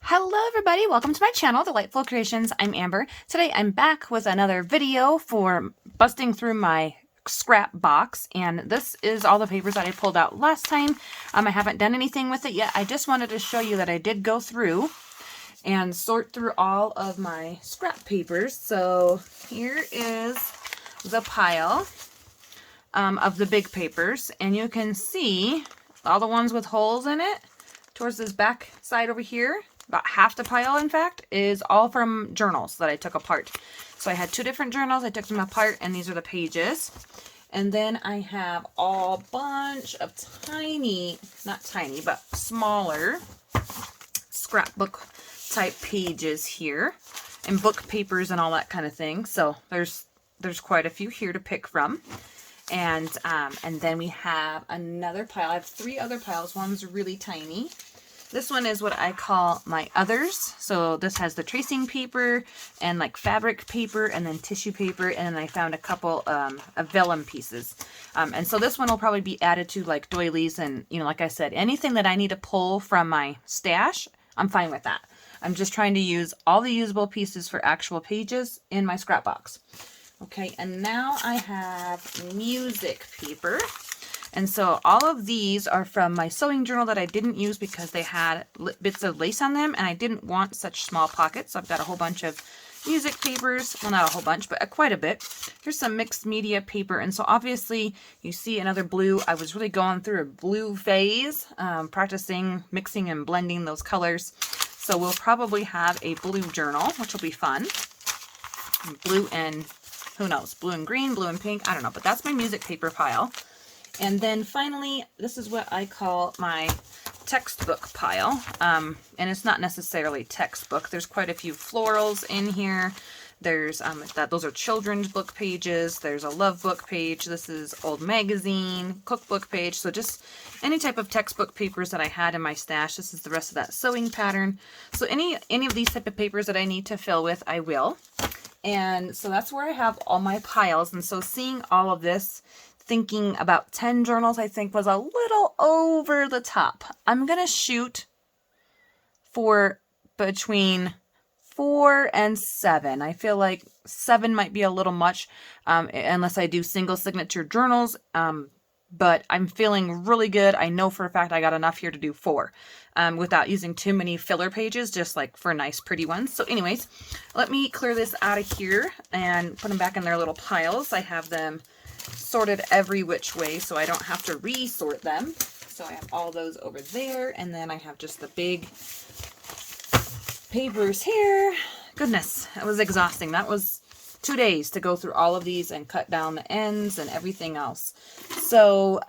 Hello everybody, welcome to my channel, Delightful Creations. I'm Amber. Today I'm back with another video for busting through my scrap box, and this is all the papers that I pulled out last time. I haven't done anything with it yet. I just wanted to show you that I did go through and sort through all of my scrap papers. So here is the pile of the big papers, and you can see all the ones with holes in it towards this back side over here. About half the pile, in fact, is all from journals that I took apart. So I had two different journals. I took them apart, and these are the pages. And then I have a bunch of tiny, not tiny, but smaller scrapbook type pages here, and book papers and all that kind of thing. So there's quite a few here to pick from. And then we have another pile. I have three other piles. One's really tiny. This one is what I call my others. So this has the tracing paper and like fabric paper and then tissue paper. And then I found a couple of vellum pieces. And so this one will probably be added to like doilies and, you know, like I said, anything that I need to pull from my stash, I'm fine with that. I'm just trying to use all the usable pieces for actual pages in my scrap box. Okay, and now I have music paper. And so all of these are from my sewing journal that I didn't use because they had bits of lace on them and I didn't want such small pockets. So I've got a whole bunch of music papers. Well, not a whole bunch, but quite a bit. Here's some mixed media paper. And so obviously you see another blue. I was really going through a blue phase, practicing mixing and blending those colors. So we'll probably have a blue journal, which will be fun. Blue and who knows, blue and green, blue and pink. I don't know, but that's my music paper pile. And then finally, this is what I call my textbook pile. And it's not necessarily textbook. There's quite a few florals in here. There's those are children's book pages. There's a love book page. This is old magazine, cookbook page. So just any type of textbook papers that I had in my stash. This is the rest of that sewing pattern. So any of these type of papers that I need to fill with, I will. And so that's where I have all my piles. And so seeing all of this, thinking about 10 journals, I think was a little over the top. I'm going to shoot for between 4 and 7. I feel like 7 might be a little much unless I do single signature journals. But I'm feeling really good. I know for a fact I got enough here to do 4 without using too many filler pages, just like for nice pretty ones. So anyways, let me clear this out of here and put them back in their little piles. I have them sorted every which way so I don't have to resort them. So I have all those over there, and then I have just the big papers here. Goodness, that was exhausting. That was 2 days to go through all of these and cut down the ends and everything else. So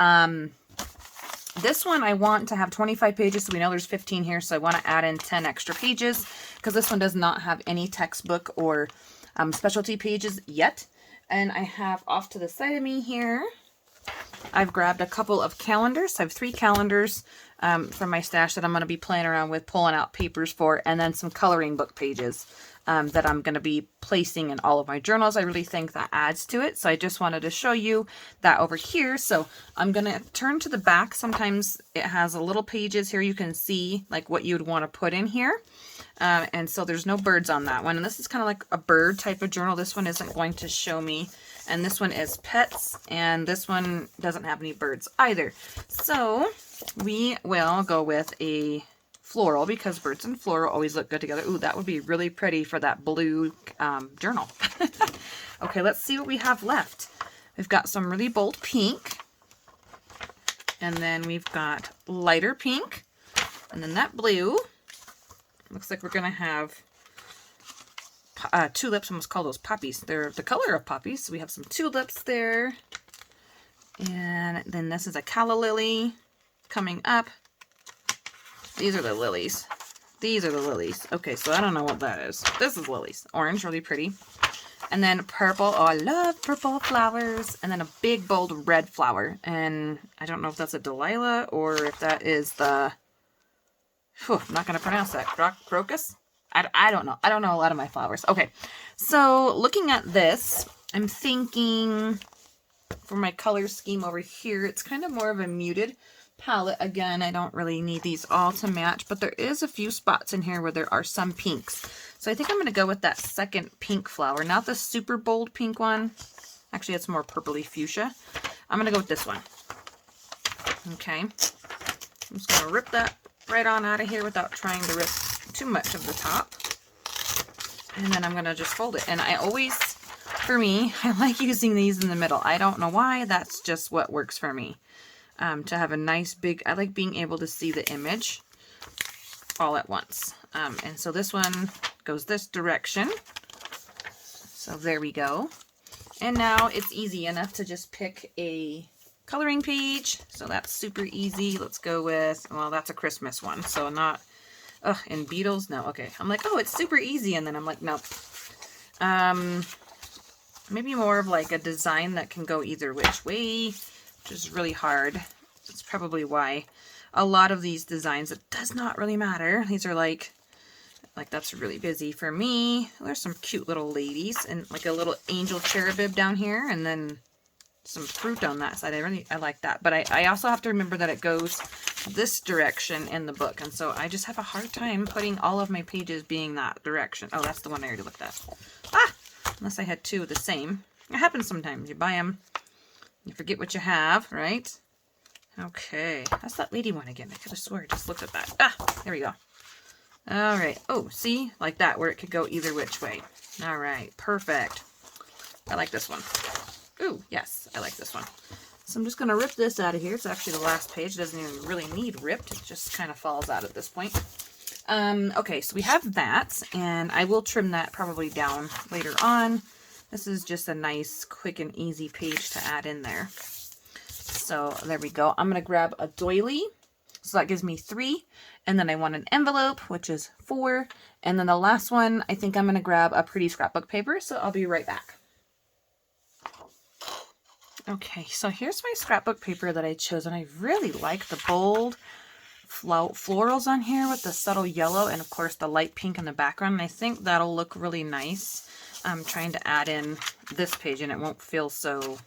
this one I want to have 25 pages, so we know there's 15 here, so I want to add in 10 extra pages because this one does not have any textbook or specialty pages yet. And I have off to the side of me here, I've grabbed a couple of calendars. I have 3 calendars from my stash that I'm going to be playing around with, pulling out papers for, and then some coloring book pages that I'm going to be placing in all of my journals. I really think that adds to it. So I just wanted to show you that over here. So I'm going to turn to the back. Sometimes it has a little pages here. You can see like what you'd want to put in here. And so there's no birds on that one. And this is kind of like a bird type of journal. This one isn't going to show me. And this one is pets. And this one doesn't have any birds either. So we will go with a floral because birds and floral always look good together. Ooh, that would be really pretty for that blue journal. Okay, let's see what we have left. We've got some really bold pink. And then we've got lighter pink. And then that blue. Looks like we're going to have tulips. I almost call those poppies. They're the color of poppies. So we have some tulips there. And then this is a calla lily coming up. These are the lilies. These are the lilies. Okay, so I don't know what that is. This is lilies. Orange, really pretty. And then purple. Oh, I love purple flowers. And then a big, bold red flower. And I don't know if that's a Delilah or if that is the... I'm not going to pronounce that. Crocus? I don't know. I don't know a lot of my flowers. Okay, so looking at this, I'm thinking for my color scheme over here, it's kind of more of a muted palette. Again, I don't really need these all to match, but there is a few spots in here where there are some pinks. So I think I'm going to go with that second pink flower, not the super bold pink one. Actually, it's more purpley fuchsia. I'm going to go with this one. Okay. I'm just going to rip that right on out of here without trying to rip too much of the top. And then I'm going to just fold it. And I always, for me, I like using these in the middle. I don't know why. That's just what works for me. To have a nice big, I like being able to see the image all at once. And so this one goes this direction. So there we go. And now it's easy enough to just pick a coloring page. So that's super easy. Let's go with, well, that's a Christmas one. So not, and beetles, no, okay. I'm like, oh, it's super easy. And then I'm like, nope. Maybe more of like a design that can go either which way, which is really hard. That's probably why a lot of these designs, it does not really matter. These are like that's really busy for me. There's some cute little ladies and like a little angel cherubim down here, and then some fruit on that side. I like that. But I also have to remember that it goes this direction in the book, and so I just have a hard time putting all of my pages being that direction. Oh, that's the one I already looked at. Unless I had two of the same. It happens sometimes. You buy them, you forget what you have, right? Okay, that's that lady one again. I could have swore I just looked at that. There we go. All right. Oh, see? Like that, where it could go either which way. All right, perfect. I like this one. Ooh, yes, I like this one. So I'm just going to rip this out of here. It's actually the last page. It doesn't even really need ripped. It just kind of falls out at this point. Okay, so we have that, and I will trim that probably down later on. This is just a nice, quick, and easy page to add in there. So there we go. I'm going to grab a doily. So that gives me 3. And then I want an envelope, which is 4. And then the last one, I think I'm going to grab a pretty scrapbook paper. So I'll be right back. Okay, so here's my scrapbook paper that I chose. And I really like the bold florals on here with the subtle yellow and, of course, the light pink in the background. And I think that'll look really nice. I'm trying to add in this page, and it won't feel so,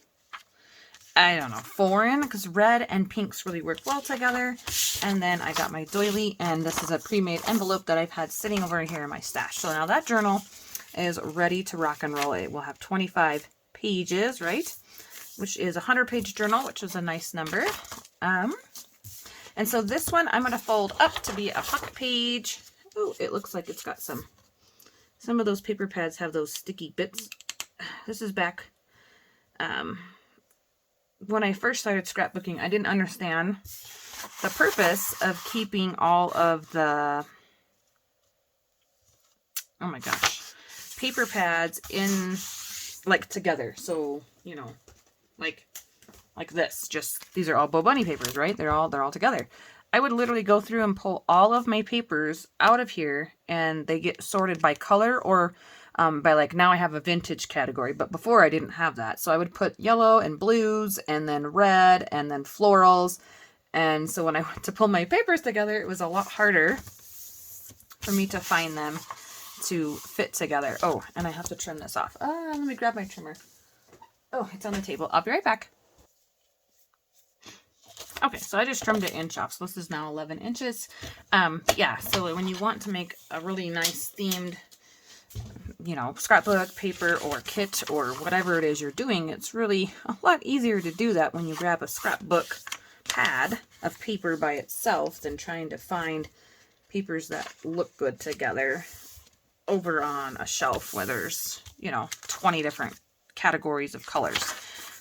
I don't know, foreign, because red and pinks really work well together. And then I got my doily, and this is a pre-made envelope that I've had sitting over here in my stash. So now that journal is ready to rock and roll. It will have 25 pages, right? Which is a 100-page journal, which is a nice number. And so this one I'm going to fold up to be a huck page. Oh, it looks like it's got some of those paper pads have those sticky bits. This is back when I first started scrapbooking. I didn't understand the purpose of keeping all of the, oh my gosh, paper pads in, like, together. So, you know, like this. Just, these are all Bo Bunny papers, right? They're all together. I would literally go through and pull all of my papers out of here, and they get sorted by color or by, like, now I have a vintage category, but before I didn't have that. So I would put yellow and blues and then red and then florals. And so when I went to pull my papers together, it was a lot harder for me to find them to fit together. Oh, and I have to trim this off. Let me grab my trimmer. Oh, it's on the table. I'll be right back. Okay, so I just trimmed it inch off. So this is now 11 inches. Yeah, so when you want to make a really nice themed, you know, scrapbook, paper, or kit, or whatever it is you're doing, it's really a lot easier to do that when you grab a scrapbook pad of paper by itself than trying to find papers that look good together over on a shelf where there's, you know, 20 different categories of colors.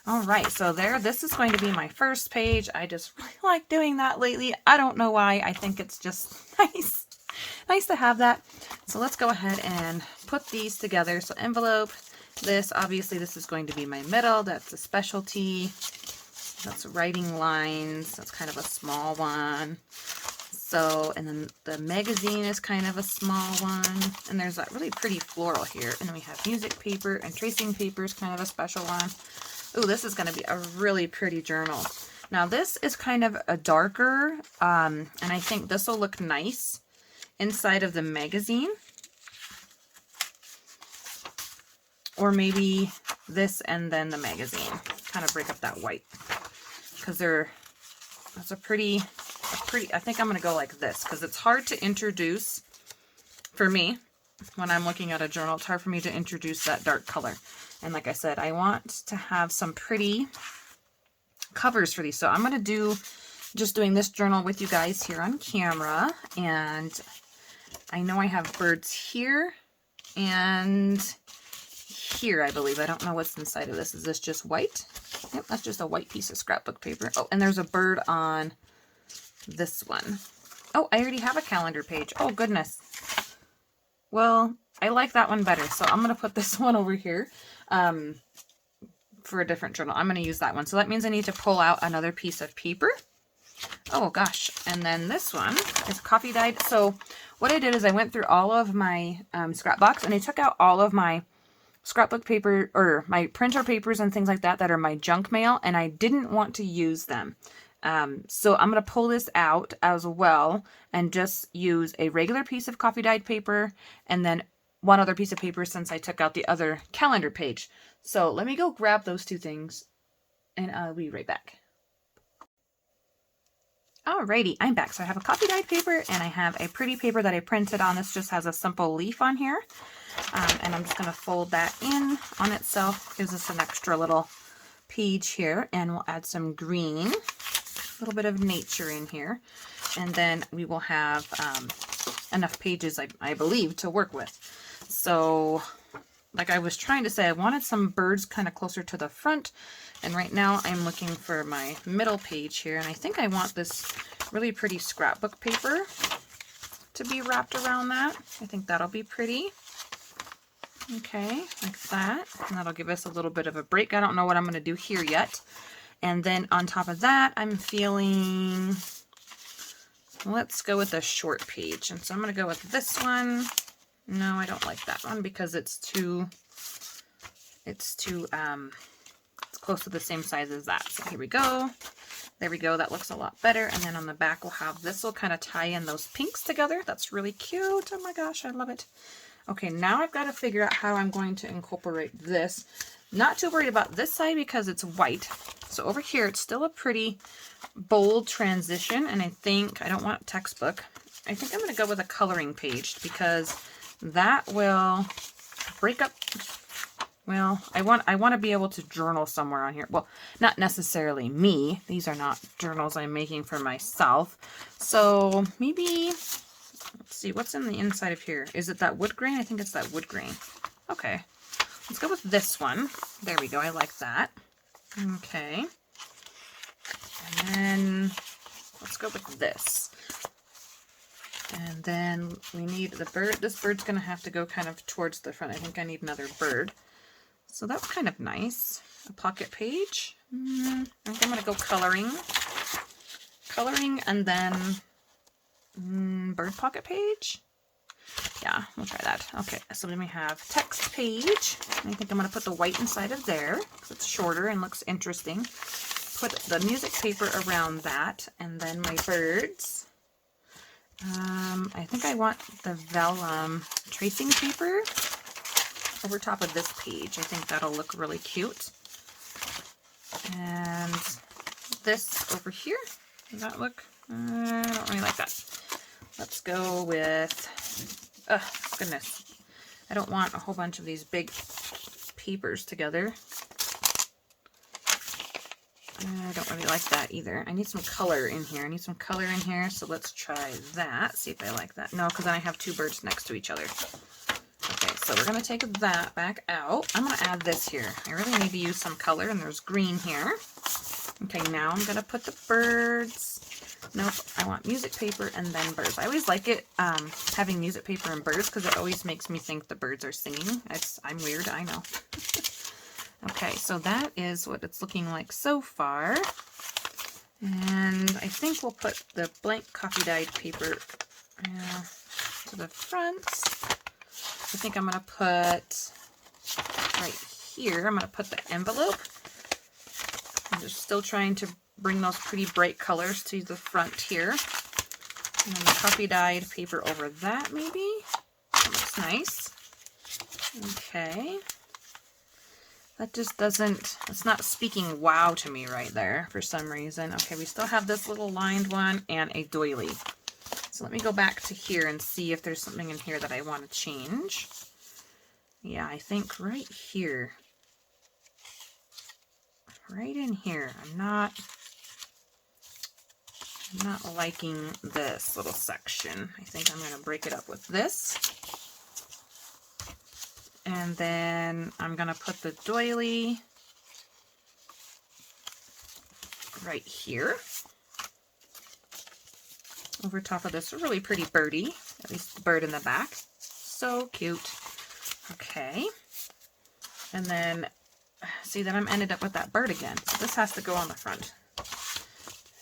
All right, so this is going to be my first page. I just really like doing that lately. I don't know why. I think it's just nice to have that. So let's go ahead and put these together. So envelope, obviously this is going to be my middle. That's a specialty. That's writing lines. That's kind of a small one. So, and then the magazine is kind of a small one. And there's that really pretty floral here. And then we have music paper, and tracing paper is kind of a special one. Ooh, this is going to be a really pretty journal. Now this is kind of a darker, and I think this will look nice inside of the magazine. Or maybe this and then the magazine. Kind of break up that white. Because they're That's a pretty, I think I'm going to go like this because it's hard to introduce for me when I'm looking at a journal. It's hard for me to introduce that dark color. And like I said, I want to have some pretty covers for these. So I'm going to do just doing this journal with you guys here on camera. And I know I have birds here and here, I believe. I don't know what's inside of this. Is this just white? Yep, that's just a white piece of scrapbook paper. Oh, and there's a bird on this one. Oh, I already have a calendar page. Oh, goodness. Well, I like that one better. So I'm going to put this one over here for a different journal. I'm going to use that one. So that means I need to pull out another piece of paper. Oh, gosh. And then this one is coffee dyed. So what I did is I went through all of my scrap box and I took out all of my scrapbook paper or my printer papers and things like that that are my junk mail, and I didn't want to use them. So I'm going to pull this out as well and just use a regular piece of coffee dyed paper and then one other piece of paper since I took out the other calendar page. So let me go grab those two things and I'll be right back. Alrighty, I'm back. So I have a coffee dyed paper and I have a pretty paper that I printed on. This just has a simple leaf on here. And I'm just going to fold that in on itself. Gives us an extra little page here, and we'll add some green, a little bit of nature in here, and then we will have enough pages, I believe, to work with. So like I was trying to say, I wanted some birds kind of closer to the front, and right now I'm looking for my middle page here, and I think I want this really pretty scrapbook paper to be wrapped around that. I think that'll be pretty. Okay, like that. And that'll give us a little bit of a break. I don't know what I'm going to do here yet. And then on top of that, I'm feeling, let's go with a short page. And so I'm going to go with this one. No, I don't like that one because it's close to the same size as that. So here we go. There we go. That looks a lot better. And then on the back, we'll have this will kind of tie in those pinks together. That's really cute. Oh my gosh, I love it. Okay, now I've got to figure out how I'm going to incorporate this. Not too worried about this side because it's white. So over here, it's still a pretty bold transition. And I think, I don't want textbook. I think I'm going to go with a coloring page because that will break up. Well, I want to be able to journal somewhere on here. Well, not necessarily me. These are not journals I'm making for myself. So maybe, let's see, what's in the inside of here? Is it that wood grain? I think it's that wood grain. Okay, let's go with this one. There we go. I like that. Okay. And then let's go with this. And then we need the bird. This bird's going to have to go kind of towards the front. I think I need another bird. So that's kind of nice. A pocket page. I think I'm going to go coloring. Coloring and then bird pocket page. Yeah, we'll try that. Okay, so then we have text page. I think I'm going to put the white inside of there because it's shorter and looks interesting. Put the music paper around that, and then my birds. I think I want the vellum tracing paper over top of this page. I think that'll look really cute. And this over here, does that look? I don't really like that. Let's go with, oh goodness, I don't want a whole bunch of these big papers together. I don't really like that either. I need some color in here. So let's try that. See if I like that. No, because then I have two birds next to each other. Okay, so we're going to take that back out. I'm going to add this here. I really need to use some color, and there's green here. Okay, now I'm going to put the birds. Nope, I want music paper and then birds. I always like it having music paper and birds because it always makes me think the birds are singing. I'm weird, I know. Okay, so that is what it's looking like so far. And I think we'll put the blank coffee dyed paper to the front. I think I'm going to put right here, I'm going to put the envelope. I'm just still trying to bring those pretty bright colors to the front here. And then the coffee dyed paper over that maybe. That looks nice. Okay. That just doesn't, it's not speaking wow to me right there for some reason. Okay, we still have this little lined one and a doily. So let me go back to here and see if there's something in here that I want to change. Yeah, I think right here. Right in here. I'm not liking this little section. I think I'm going to break it up with this. And then I'm going to put the doily right here over top of this really pretty birdie, at least the bird in the back. So cute. Okay. And then, see, then I'm ended up with that bird again. So this has to go on the front.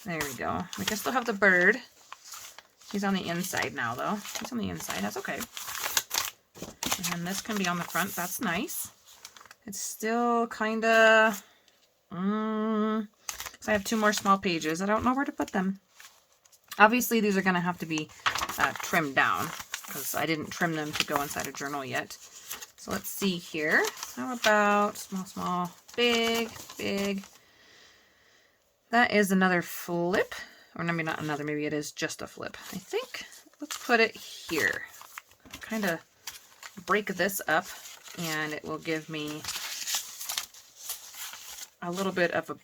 There we go. We can still have the bird. He's on the inside now, though. He's on the inside. That's okay. And this can be on the front. That's nice. It's still kind of... I have 2 more small pages. I don't know where to put them. Obviously, these are going to have to be trimmed down because I didn't trim them to go inside a journal yet. So let's see here. How about small, small, big, big. That is another flip. Or maybe not another. Maybe it is just a flip. I think. Let's put it here. Kind of break this up and it will give me a little bit of an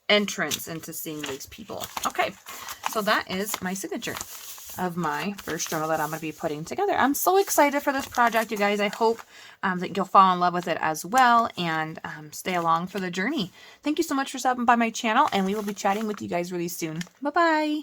entrance into seeing these people. Okay, so that is my signature of my first journal that I'm going to be putting together. I'm so excited for this project, you guys. I hope that you'll fall in love with it as well and stay along for the journey. Thank you so much for stopping by my channel, and we will be chatting with you guys really soon. Bye-bye.